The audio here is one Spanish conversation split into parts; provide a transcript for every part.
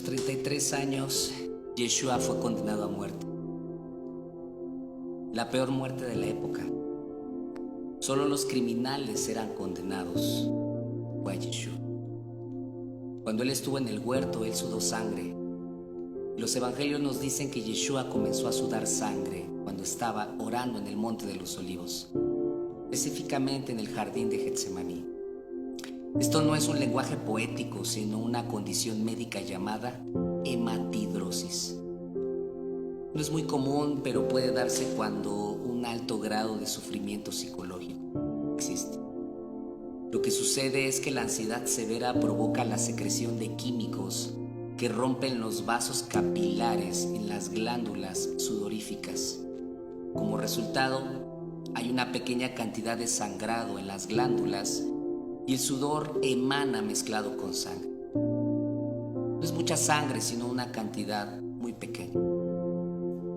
33 años, Yeshua fue condenado a muerte. La peor muerte de la época. Solo los criminales eran condenados. Fue a Yeshua. Cuando él estuvo en el huerto, él sudó sangre. Los evangelios nos dicen que Yeshua comenzó a sudar sangre cuando estaba orando en el Monte de los Olivos, específicamente en el jardín de Getsemaní. Esto no es un lenguaje poético, sino una condición médica llamada hematidrosis. No es muy común, pero puede darse cuando un alto grado de sufrimiento psicológico existe. Lo que sucede es que la ansiedad severa provoca la secreción de químicos que rompen los vasos capilares en las glándulas sudoríficas. Como resultado, hay una pequeña cantidad de sangrado en las glándulas y el sudor emana mezclado con sangre. No es mucha sangre, sino una cantidad muy pequeña.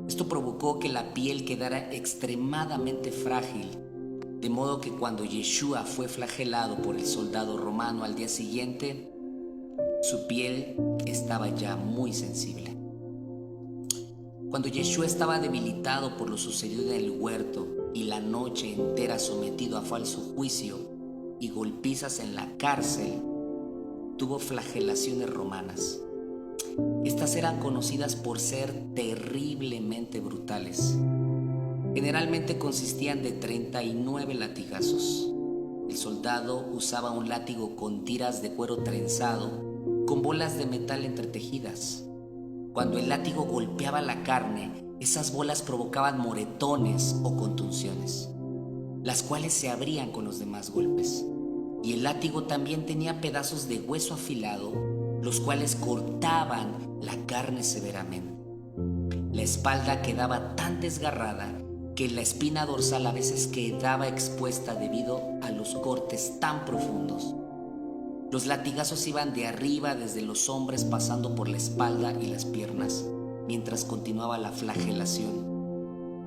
Esto provocó que la piel quedara extremadamente frágil, de modo que cuando Yeshua fue flagelado por el soldado romano al día siguiente, su piel estaba ya muy sensible. Cuando Yeshua estaba debilitado por lo sucedido en el huerto y la noche entera sometido a falso juicio y golpizas en la cárcel, tuvo flagelaciones romanas. Estas eran conocidas por ser terriblemente brutales. Generalmente consistían de 39 latigazos. El soldado usaba un látigo con tiras de cuero trenzado, con bolas de metal entretejidas. Cuando el látigo golpeaba la carne, esas bolas provocaban moretones o contusiones, las cuales se abrían con los demás golpes. Y el látigo también tenía pedazos de hueso afilado, los cuales cortaban la carne severamente. La espalda quedaba tan desgarrada que la espina dorsal a veces quedaba expuesta debido a los cortes tan profundos. Los latigazos iban de arriba desde los hombros pasando por la espalda y las piernas, mientras continuaba la flagelación.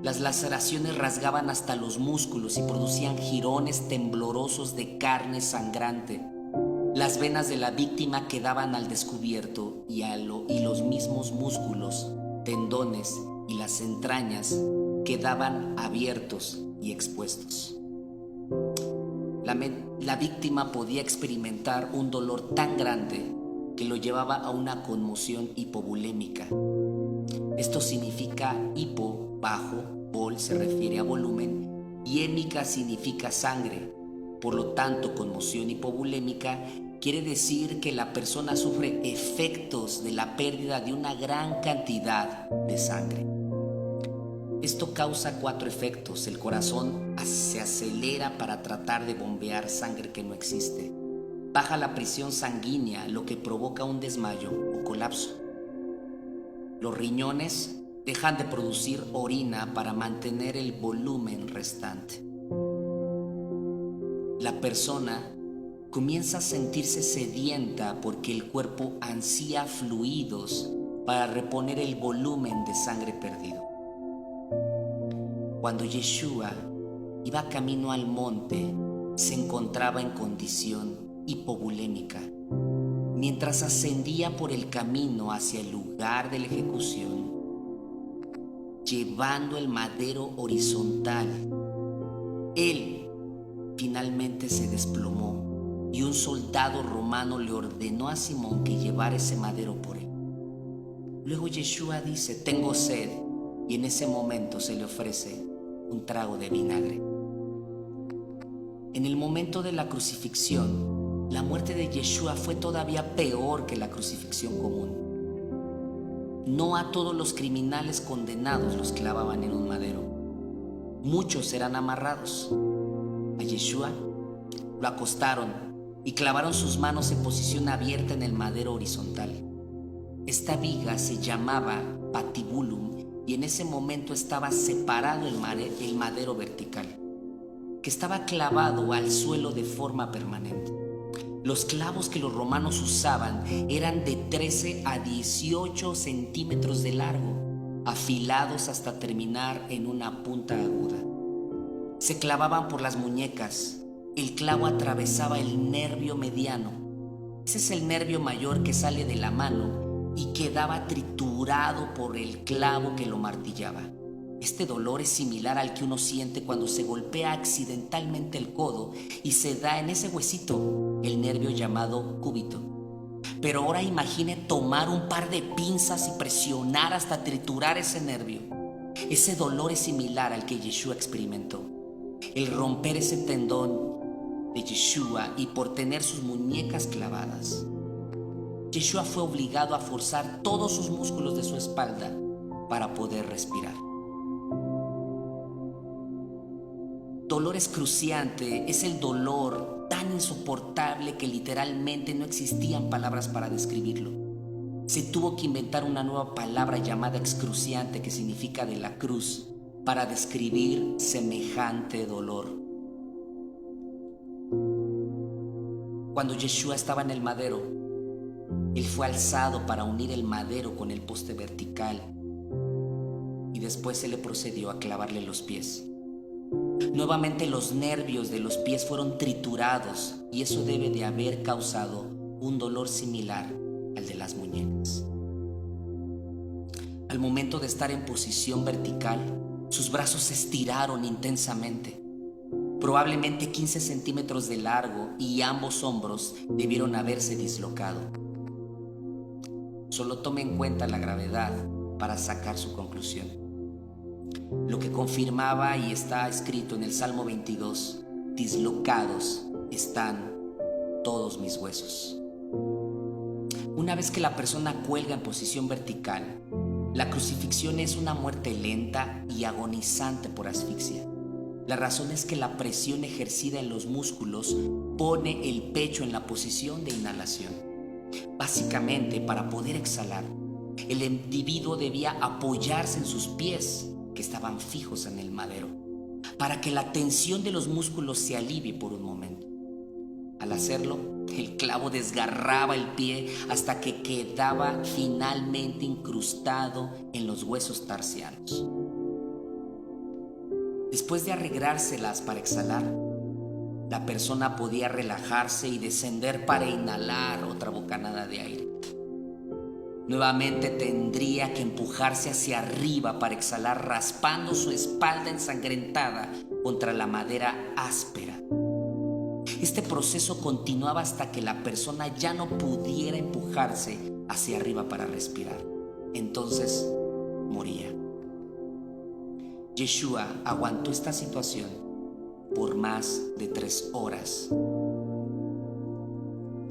Las laceraciones rasgaban hasta los músculos y producían jirones temblorosos de carne sangrante. Las venas de la víctima quedaban al descubierto y los mismos músculos, tendones y las entrañas quedaban abiertos y expuestos. La víctima podía experimentar un dolor tan grande que lo llevaba a una conmoción hipovolémica. Esto significa hipo, bajo, vol se refiere a volumen y hémica significa sangre. Por lo tanto, conmoción hipovolémica quiere decir que la persona sufre efectos de la pérdida de una gran cantidad de sangre. Esto causa 4 efectos. El corazón se acelera para tratar de bombear sangre que no existe. Baja la presión sanguínea, lo que provoca un desmayo o colapso. Los riñones dejan de producir orina para mantener el volumen restante. La persona comienza a sentirse sedienta porque el cuerpo ansía fluidos para reponer el volumen de sangre perdido. Cuando Yeshua iba camino al monte, se encontraba en condición hipovolémica. Mientras ascendía por el camino hacia el lugar de la ejecución, llevando el madero horizontal, él finalmente se desplomó y un soldado romano le ordenó a Simón que llevara ese madero por él. Luego Yeshua dice: tengo sed, y en ese momento se le ofrece un trago de vinagre. En el momento de la crucifixión, la muerte de Yeshua fue todavía peor que la crucifixión común. No a todos los criminales condenados los clavaban en un madero. Muchos eran amarrados. A Yeshua lo acostaron y clavaron sus manos en posición abierta en el madero horizontal. Esta viga se llamaba patibulum y en ese momento estaba separado el madero vertical, que estaba clavado al suelo de forma permanente. Los clavos que los romanos usaban eran de 13 a 18 centímetros de largo, afilados hasta terminar en una punta aguda. Se clavaban por las muñecas. El clavo atravesaba el nervio mediano. Ese es el nervio mayor que sale de la mano y quedaba triturado por el clavo que lo martillaba. Este dolor es similar al que uno siente cuando se golpea accidentalmente el codo y se da en ese huesito el nervio llamado cúbito. Pero ahora imagine tomar un par de pinzas y presionar hasta triturar ese nervio. Ese dolor es similar al que Yeshua experimentó. El romper ese tendón de Yeshua y por tener sus muñecas clavadas. Yeshua fue obligado a forzar todos sus músculos de su espalda para poder respirar. Dolor excruciante es el dolor tan insoportable que literalmente no existían palabras para describirlo. Se tuvo que inventar una nueva palabra llamada excruciante, que significa de la cruz, para describir semejante dolor. Cuando Yeshua estaba en el madero, él fue alzado para unir el madero con el poste vertical y después se le procedió a clavarle los pies. Nuevamente los nervios de los pies fueron triturados y eso debe de haber causado un dolor similar al de las muñecas. Al momento de estar en posición vertical, sus brazos se estiraron intensamente, probablemente 15 centímetros de largo, y ambos hombros debieron haberse dislocado. Solo tome en cuenta la gravedad para sacar su conclusión. Lo que confirmaba y está escrito en el Salmo 22, dislocados están todos mis huesos. Una vez que la persona cuelga en posición vertical, la crucifixión es una muerte lenta y agonizante por asfixia. La razón es que la presión ejercida en los músculos pone el pecho en la posición de inhalación. Básicamente, para poder exhalar, el individuo debía apoyarse en sus pies, que estaban fijos en el madero, para que la tensión de los músculos se alivie por un momento. Al hacerlo, el clavo desgarraba el pie hasta que quedaba finalmente incrustado en los huesos tarsianos. Después de arreglárselas para exhalar, la persona podía relajarse y descender para inhalar otra bocanada de aire. Nuevamente tendría que empujarse hacia arriba para exhalar, raspando su espalda ensangrentada contra la madera áspera. Este proceso continuaba hasta que la persona ya no pudiera empujarse hacia arriba para respirar. Entonces moría. Yeshua aguantó esta situación por más de 3 horas.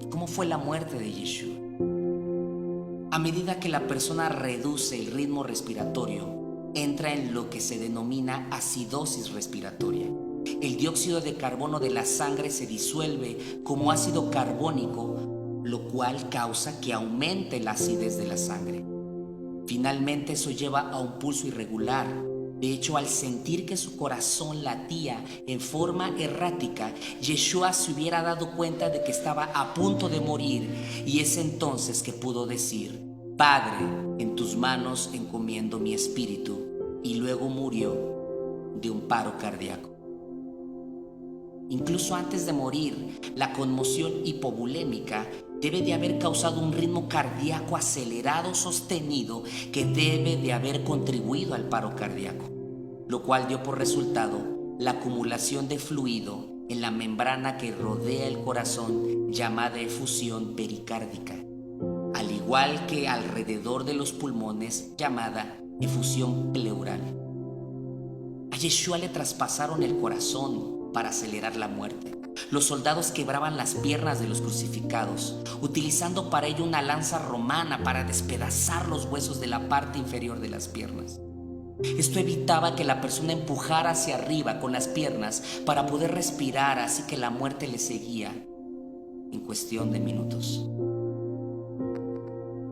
¿Cómo fue la muerte de Yeshua? A medida que la persona reduce el ritmo respiratorio, entra en lo que se denomina acidosis respiratoria. El dióxido de carbono de la sangre se disuelve como ácido carbónico, lo cual causa que aumente la acidez de la sangre. Finalmente, eso lleva a un pulso irregular. De hecho, al sentir que su corazón latía en forma errática, Yeshua se hubiera dado cuenta de que estaba a punto de morir, y es entonces que pudo decir: Padre, en tus manos encomiendo mi espíritu, y luego murió de un paro cardíaco. Incluso antes de morir, la conmoción hipovolémica debe de haber causado un ritmo cardíaco acelerado sostenido que debe de haber contribuido al paro cardíaco, lo cual dio por resultado la acumulación de fluido en la membrana que rodea el corazón, llamada efusión pericárdica, al igual que alrededor de los pulmones, llamada efusión pleural. A Yeshua le traspasaron el corazón para acelerar la muerte. Los soldados quebraban las piernas de los crucificados, utilizando para ello una lanza romana para despedazar los huesos de la parte inferior de las piernas. Esto evitaba que la persona empujara hacia arriba con las piernas para poder respirar, así que la muerte le seguía en cuestión de minutos.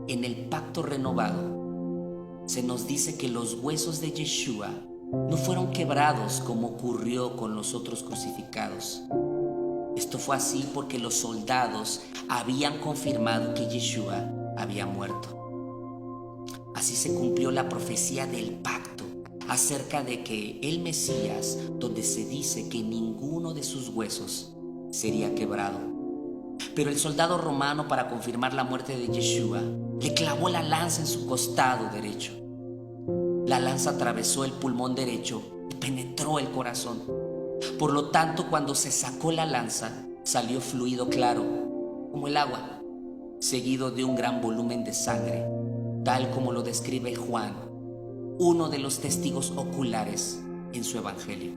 En el pacto renovado se nos dice que los huesos de Yeshua no fueron quebrados como ocurrió con los otros crucificados. Esto fue así porque los soldados habían confirmado que Yeshua había muerto. Así se cumplió la profecía del pacto acerca de que el Mesías, donde se dice que ninguno de sus huesos sería quebrado. Pero el soldado romano, para confirmar la muerte de Yeshua, le clavó la lanza en su costado derecho. La lanza atravesó el pulmón derecho y penetró el corazón. Por lo tanto, cuando se sacó la lanza, salió fluido claro, como el agua, seguido de un gran volumen de sangre, tal como lo describe Juan, uno de los testigos oculares en su evangelio.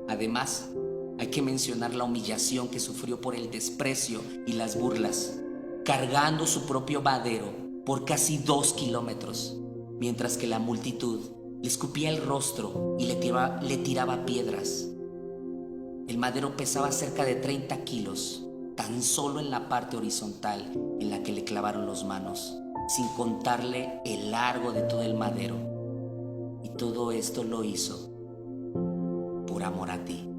Además, hay que mencionar la humillación que sufrió por el desprecio y las burlas, cargando su propio madero por casi 2 kilómetros, mientras que la multitud le escupía el rostro y le tiraba piedras. El madero pesaba cerca de 30 kilos, tan solo en la parte horizontal en la que le clavaron las manos, sin contarle el largo de todo el madero. Y todo esto lo hizo por amor a ti.